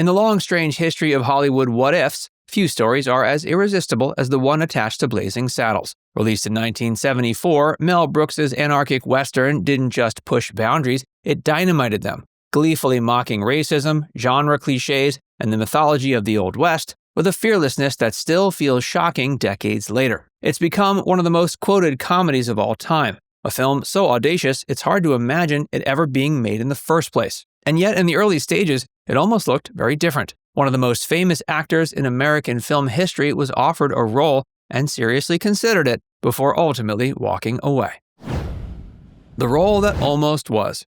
In the long, strange history of Hollywood what-ifs, few stories are as irresistible as the one attached to Blazing Saddles. Released in 1974, Mel Brooks's anarchic western didn't just push boundaries, it dynamited them, gleefully mocking racism, genre cliches, and the mythology of the Old West with a fearlessness that still feels shocking decades later. It's become one of the most quoted comedies of all time, a film so audacious it's hard to imagine it ever being made in the first place. And yet, in the early stages, it almost looked very different. One of the most famous actors in American film history was offered a role and seriously considered it before ultimately walking away. The role that almost was.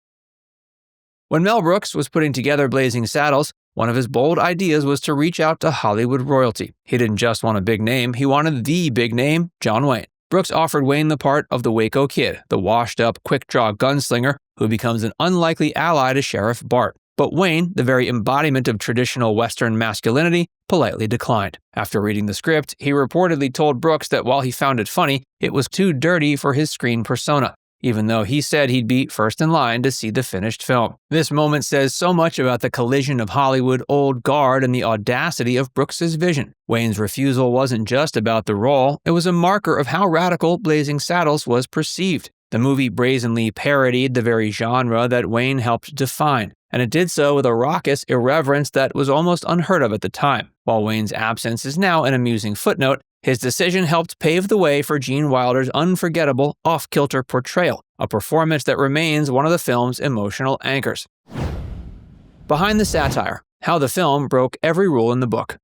When Mel Brooks was putting together Blazing Saddles, one of his bold ideas was to reach out to Hollywood royalty. He didn't just want a big name, he wanted the big name, John Wayne. Brooks offered Wayne the part of the Waco Kid, the washed-up, quick-draw gunslinger who becomes an unlikely ally to Sheriff Bart. But Wayne, the very embodiment of traditional Western masculinity, politely declined. After reading the script, he reportedly told Brooks that while he found it funny, it was too dirty for his screen persona, even though he said he'd be first in line to see the finished film. This moment says so much about the collision of Hollywood old guard and the audacity of Brooks's vision. Wayne's refusal wasn't just about the role, it was a marker of how radical Blazing Saddles was perceived. The movie brazenly parodied the very genre that Wayne helped define, and it did so with a raucous irreverence that was almost unheard of at the time. While Wayne's absence is now an amusing footnote, his decision helped pave the way for Gene Wilder's unforgettable, off-kilter portrayal, a performance that remains one of the film's emotional anchors. Behind the satire, how the film broke every rule in the book.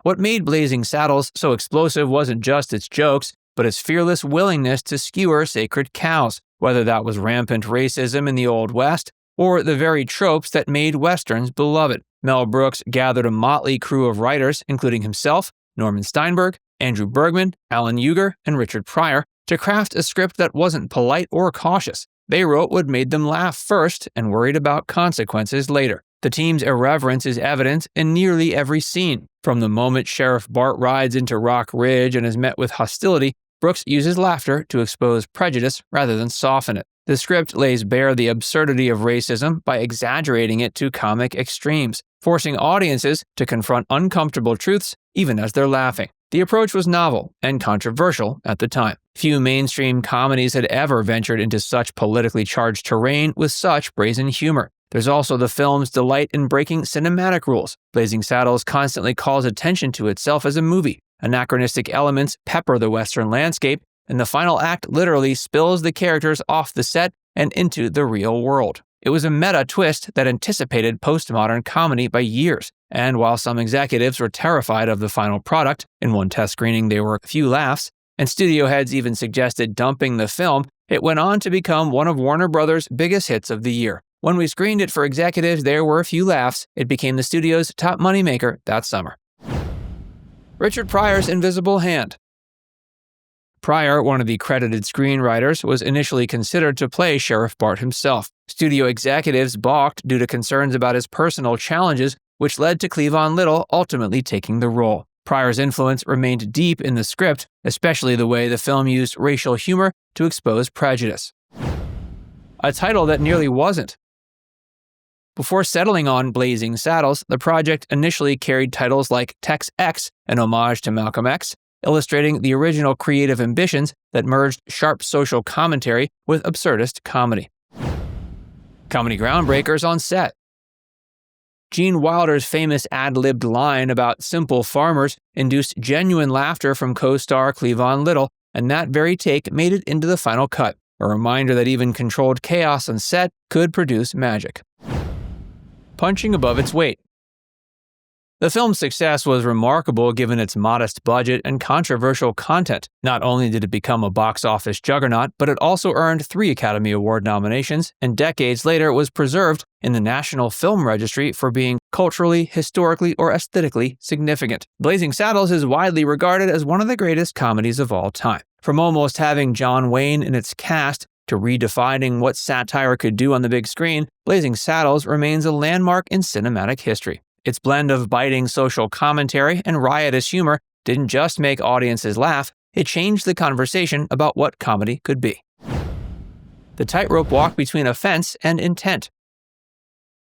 What made Blazing Saddles so explosive wasn't just its jokes, but its fearless willingness to skewer sacred cows, whether that was rampant racism in the Old West or the very tropes that made Westerns beloved. Mel Brooks gathered a motley crew of writers, including himself, Norman Steinberg, Andrew Bergman, Alan Euger, and Richard Pryor, to craft a script that wasn't polite or cautious. They wrote what made them laugh first and worried about consequences later. The team's irreverence is evident in nearly every scene. From the moment Sheriff Bart rides into Rock Ridge and is met with hostility, Brooks uses laughter to expose prejudice rather than soften it. The script lays bare the absurdity of racism by exaggerating it to comic extremes, forcing audiences to confront uncomfortable truths even as they're laughing. The approach was novel and controversial at the time. Few mainstream comedies had ever ventured into such politically charged terrain with such brazen humor. There's also the film's delight in breaking cinematic rules. Blazing Saddles constantly calls attention to itself as a movie. Anachronistic elements pepper the Western landscape, and the final act literally spills the characters off the set and into the real world. It was a meta twist that anticipated postmodern comedy by years, and while some executives were terrified of the final product, in one test screening there were a few laughs, and studio heads even suggested dumping the film, it went on to become one of Warner Brothers' biggest hits of the year. When we screened it for executives, there were a few laughs. It became the studio's top moneymaker that summer. Richard Pryor's invisible hand. Pryor, one of the credited screenwriters, was initially considered to play Sheriff Bart himself. Studio executives balked due to concerns about his personal challenges, which led to Cleavon Little ultimately taking the role. Pryor's influence remained deep in the script, especially the way the film used racial humor to expose prejudice. A title that nearly wasn't. Before settling on Blazing Saddles, the project initially carried titles like Tex X, an homage to Malcolm X, illustrating the original creative ambitions that merged sharp social commentary with absurdist comedy. Comedy Groundbreakers on set. Gene Wilder's famous ad-libbed line about simple farmers induced genuine laughter from co-star Cleavon Little, and that very take made it into the final cut, a reminder that even controlled chaos on set could produce magic. Punching above its weight. The film's success was remarkable given its modest budget and controversial content. Not only did it become a box office juggernaut, but it also earned 3 Academy Award nominations, and decades later was preserved in the National Film Registry for being culturally, historically, or aesthetically significant. Blazing Saddles is widely regarded as one of the greatest comedies of all time. From almost having John Wayne in its cast to redefining what satire could do on the big screen, Blazing Saddles remains a landmark in cinematic history. Its blend of biting social commentary and riotous humor didn't just make audiences laugh, it changed the conversation about what comedy could be. The tightrope walk between offense and intent.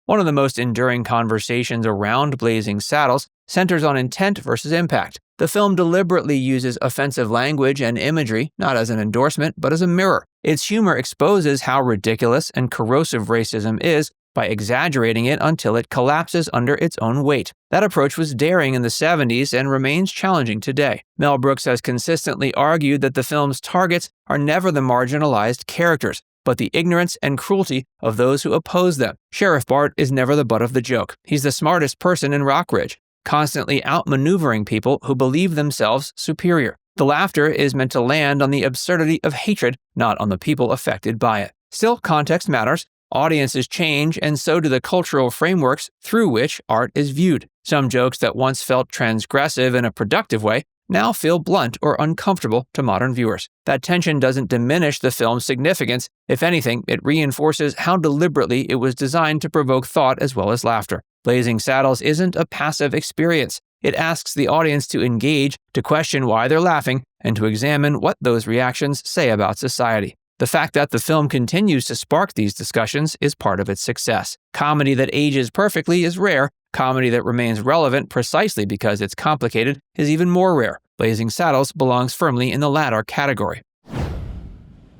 One of the most enduring conversations around Blazing Saddles centers on intent versus impact. The film deliberately uses offensive language and imagery, not as an endorsement, but as a mirror. Its humor exposes how ridiculous and corrosive racism is by exaggerating it until it collapses under its own weight. That approach was daring in the 70s and remains challenging today. Mel Brooks has consistently argued that the film's targets are never the marginalized characters, but the ignorance and cruelty of those who oppose them. Sheriff Bart is never the butt of the joke. He's the smartest person in Rockridge, constantly outmaneuvering people who believe themselves superior. The laughter is meant to land on the absurdity of hatred, not on the people affected by it. Still, context matters. Audiences change, and so do the cultural frameworks through which art is viewed. Some jokes that once felt transgressive in a productive way now feel blunt or uncomfortable to modern viewers. That tension doesn't diminish the film's significance. If anything, it reinforces how deliberately it was designed to provoke thought as well as laughter. Blazing Saddles isn't a passive experience. It asks the audience to engage, to question why they're laughing, and to examine what those reactions say about society. The fact that the film continues to spark these discussions is part of its success. Comedy that ages perfectly is rare. Comedy that remains relevant precisely because it's complicated is even more rare. Blazing Saddles belongs firmly in the latter category.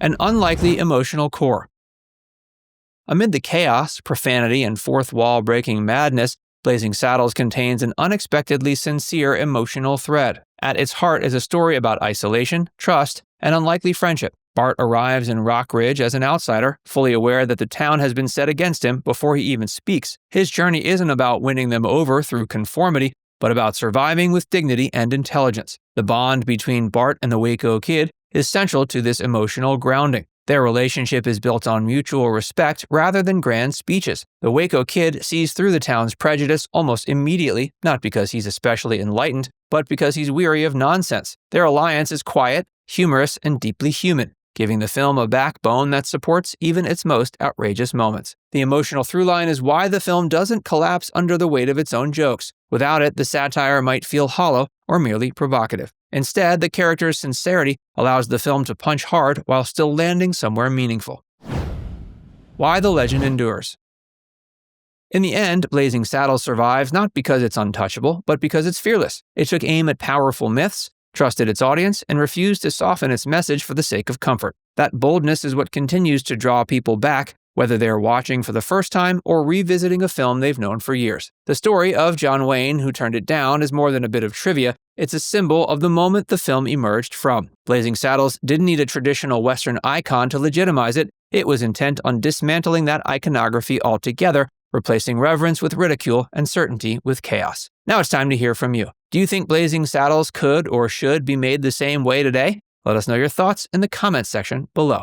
An unlikely emotional core. Amid the chaos, profanity, and fourth-wall-breaking madness, Blazing Saddles contains an unexpectedly sincere emotional thread. At its heart is a story about isolation, trust, and unlikely friendship. Bart arrives in Rockridge as an outsider, fully aware that the town has been set against him before he even speaks. His journey isn't about winning them over through conformity, but about surviving with dignity and intelligence. The bond between Bart and the Waco Kid is central to this emotional grounding. Their relationship is built on mutual respect rather than grand speeches. The Waco Kid sees through the town's prejudice almost immediately, not because he's especially enlightened, but because he's weary of nonsense. Their alliance is quiet, humorous, and deeply human, giving the film a backbone that supports even its most outrageous moments. The emotional throughline is why the film doesn't collapse under the weight of its own jokes. Without it, the satire might feel hollow or merely provocative. Instead, the character's sincerity allows the film to punch hard while still landing somewhere meaningful. Why the legend endures. In the end, Blazing Saddles survives not because it's untouchable, but because it's fearless. It took aim at powerful myths, trusted its audience, and refused to soften its message for the sake of comfort. That boldness is what continues to draw people back, whether they're watching for the first time or revisiting a film they've known for years. The story of John Wayne, who turned it down, is more than a bit of trivia. It's a symbol of the moment the film emerged from. Blazing Saddles didn't need a traditional Western icon to legitimize it. It was intent on dismantling that iconography altogether, replacing reverence with ridicule and certainty with chaos. Now it's time to hear from you. Do you think Blazing Saddles could or should be made the same way today? Let us know your thoughts in the comments section below.